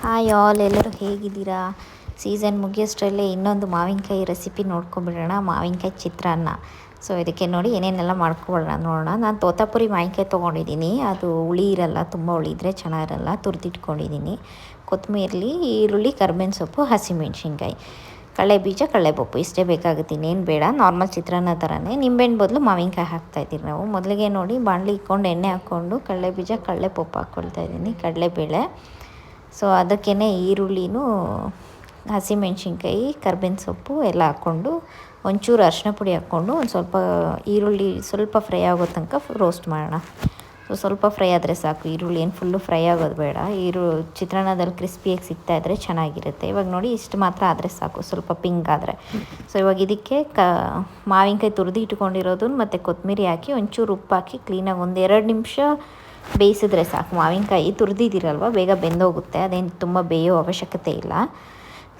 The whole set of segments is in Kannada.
ಹಾಯ್ ಆಲ್, ಎಲ್ಲರೂ ಹೇಗಿದ್ದೀರಾ? ಸೀಸನ್ ಮುಗಿಯೋಷ್ಟರಲ್ಲೇ ಇನ್ನೊಂದು ಮಾವಿನಕಾಯಿ ರೆಸಿಪಿ ನೋಡ್ಕೊಂಬಿಡೋಣ. ಮಾವಿನಕಾಯಿ ಚಿತ್ರಾನ್ನ. ಸೊ ಇದಕ್ಕೆ ನೋಡಿ ಏನೇನೆಲ್ಲ ಮಾಡ್ಕೊಳ್ಳೋಣ ನೋಡೋಣ. ನಾನು ತೋತಾಪುರಿ ಮಾವಿನಕಾಯಿ ತೊಗೊಂಡಿದ್ದೀನಿ. ಅದು ಹುಳಿ ಇರಲ್ಲ, ತುಂಬ ಹುಳಿ ಇದ್ದರೆ ಚೆನ್ನಾಗಿರಲ್ಲ. ತುರಿದಿಟ್ಕೊಂಡಿದ್ದೀನಿ. ಕೊತ್ತಂಬರಿ, ಈರುಳ್ಳಿ, ಕರ್ಬೇವಿನ ಸೊಪ್ಪು, ಹಸಿಮೆಣ್ಸಿನ್ಕಾಯಿ, ಕಡಲೆ ಬೀಜ, ಕಡಲೆಪಪ್ಪು ಇಷ್ಟೇ ಬೇಕಾಗುತ್ತೆ. ಇನ್ನೇನು ಬೇಡ. ನಾರ್ಮಲ್ ಚಿತ್ರಾನ್ನ ಥರನೇ. ನಿಂಬೆಹಣ್ಣು ಬದಲು ಮಾವಿನಕಾಯಿ ಹಾಕ್ತಾಯಿದ್ದೀವಿ ನಾವು. ಮೊದಲಿಗೆ ನೋಡಿ ಬಾಣಲಿ ಇಟ್ಕೊಂಡು ಎಣ್ಣೆ ಹಾಕ್ಕೊಂಡು ಕಡಲೆ ಬೀಜ, ಕಡಲೆಪಪ್ಪು ಹಾಕ್ಕೊಳ್ತಾಯಿದ್ದೀನಿ, ಕಡಲೆಬೇಳೆ. ಸೊ ಅದಕ್ಕೇ ಈರುಳ್ಳಿನೂ, ಹಸಿಮೆಣ್ಸಿನ್ಕಾಯಿ, ಕರ್ಬೇವಿನ ಸೊಪ್ಪು ಎಲ್ಲ ಹಾಕ್ಕೊಂಡು ಒಂಚೂರು ಅರಿಶಿನ ಪುಡಿ ಹಾಕ್ಕೊಂಡು ಒಂದು ಸ್ವಲ್ಪ ಈರುಳ್ಳಿ ಸ್ವಲ್ಪ ಫ್ರೈ ಆಗೋ ತನಕ ರೋಸ್ಟ್ ಮಾಡೋಣ. ಸೊ ಸ್ವಲ್ಪ ಫ್ರೈ ಆದರೆ ಸಾಕು. ಈರುಳ್ಳಿ ಏನು ಫುಲ್ಲು ಫ್ರೈ ಆಗೋದು ಬೇಡ. ಚಿತ್ರಾನ್ನದಲ್ಲಿ ಕ್ರಿಸ್ಪಿಯಾಗಿ ಸಿಗ್ತಾಯಿದ್ರೆ ಚೆನ್ನಾಗಿರುತ್ತೆ. ಇವಾಗ ನೋಡಿ ಇಷ್ಟು ಮಾತ್ರ ಆದರೆ ಸಾಕು, ಸ್ವಲ್ಪ ಪಿಂಕ್ ಆದರೆ. ಸೊ ಇವಾಗ ಇದಕ್ಕೆ ಮಾವಿನಕಾಯಿ ತುರಿದು ಇಟ್ಕೊಂಡಿರೋದನ್ನು ಮತ್ತು ಕೊತ್ತಂಬರಿ ಹಾಕಿ ಒಂಚೂರು ಉಪ್ಪು ಹಾಕಿ ಕ್ಲೀನಾಗಿ 1-2 ನಿಮಿಷ ಬೇಯಿಸಿದ್ರೆ ಸಾಕು. ಮಾವಿನಕಾಯಿ ತುರಿದಿದ್ದೀರಲ್ವ, ಬೇಗ ಬೆಂದೋಗುತ್ತೆ. ಅದೇನು ತುಂಬ ಬೇಯೋ ಅವಶ್ಯಕತೆ ಇಲ್ಲ.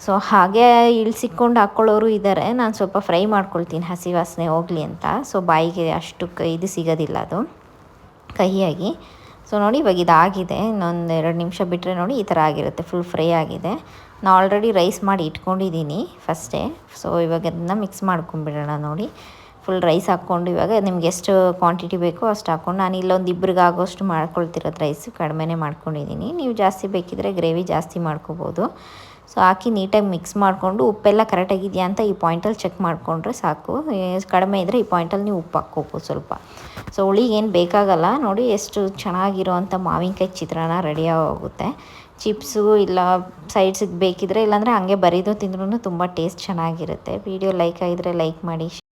ಸೊ ಹಾಗೆ ಇಳಿಸಿಕೊಂಡು ಹಾಕ್ಕೊಳ್ಳೋರು ಇದ್ದಾರೆ. ನಾನು ಸ್ವಲ್ಪ ಫ್ರೈ ಮಾಡ್ಕೊಳ್ತೀನಿ, ಹಸಿ ವಾಸನೆ ಹೋಗಲಿ ಅಂತ. ಸೊ ಬಾಯಿಗೆ ಅಷ್ಟು ಇದು ಸಿಗೋದಿಲ್ಲ, ಅದು ಕಹಿಯಾಗಿ. ಸೊ ನೋಡಿ ಇವಾಗ ಇದಾಗಿದೆ. ಇನ್ನೊಂದು 2 ನಿಮಿಷ ಬಿಟ್ಟರೆ ನೋಡಿ ಈ ಥರ ಆಗಿರುತ್ತೆ, ಫುಲ್ ಫ್ರೈ ಆಗಿದೆ. ನಾನು ಆಲ್ರೆಡಿ ರೈಸ್ ಮಾಡಿ ಇಟ್ಕೊಂಡಿದ್ದೀನಿ ಫಸ್ಟೇ. ಸೊ ಇವಾಗ ಅದನ್ನು ಮಿಕ್ಸ್ ಮಾಡ್ಕೊಂಬಿಡೋಣ. ನೋಡಿ ಫುಲ್ ರೈಸ್ ಹಾಕ್ಕೊಂಡು ಇವಾಗ ನಿಮ್ಗೆ ಎಷ್ಟು ಕ್ವಾಂಟಿಟಿ ಬೇಕೋ ಅಷ್ಟು ಹಾಕ್ಕೊಂಡು, ನಾನು ಇಲ್ಲೊಂದು ಇಬ್ಬರಿಗೆ ಆಗೋಷ್ಟು ಮಾಡ್ಕೊಳ್ತಿರೋದು ರೈಸ್ ಕಡಿಮೆನೇ ಮಾಡ್ಕೊಂಡಿದ್ದೀನಿ. ನೀವು ಜಾಸ್ತಿ ಬೇಕಿದ್ರೆ ಗ್ರೇವಿ ಜಾಸ್ತಿ ಮಾಡ್ಕೋಬೋದು. ಸೊ ಹಾಕಿ ನೀಟಾಗಿ ಮಿಕ್ಸ್ ಮಾಡಿಕೊಂಡು ಉಪ್ಪೆಲ್ಲ ಕರೆಕ್ಟಾಗಿದೆಯಾ ಅಂತ ಈ ಪಾಯಿಂಟಲ್ಲಿ ಚೆಕ್ ಮಾಡಿಕೊಂಡ್ರೆ ಸಾಕು. ಕಡಿಮೆ ಇದ್ದರೆ ಈ ಪಾಯಿಂಟಲ್ಲಿ ನೀವು ಉಪ್ಪು ಹಾಕ್ಕೋಬೋದು ಸ್ವಲ್ಪ. ಸೊ ಹುಳಿಗೆ ಏನು ಬೇಕಾಗಲ್ಲ. ನೋಡಿ ಎಷ್ಟು ಚೆನ್ನಾಗಿರೋ ಅಂಥ ಮಾವಿನಕಾಯಿ ಚಿತ್ರಾನ್ನ ರೆಡಿಯಾಗೋಗುತ್ತೆ. ಚಿಪ್ಸು ಇಲ್ಲ ಸೈಡ್ಸಿಗೆ ಬೇಕಿದ್ರೆ, ಇಲ್ಲಾಂದರೆ ಹಂಗೆ ಬರೀದು ತಿಂದ್ರೂ ತುಂಬ ಟೇಸ್ಟ್ ಚೆನ್ನಾಗಿರುತ್ತೆ. ವಿಡಿಯೋ ಲೈಕ್ ಆಗಿದ್ರೆ ಲೈಕ್ ಮಾಡಿ,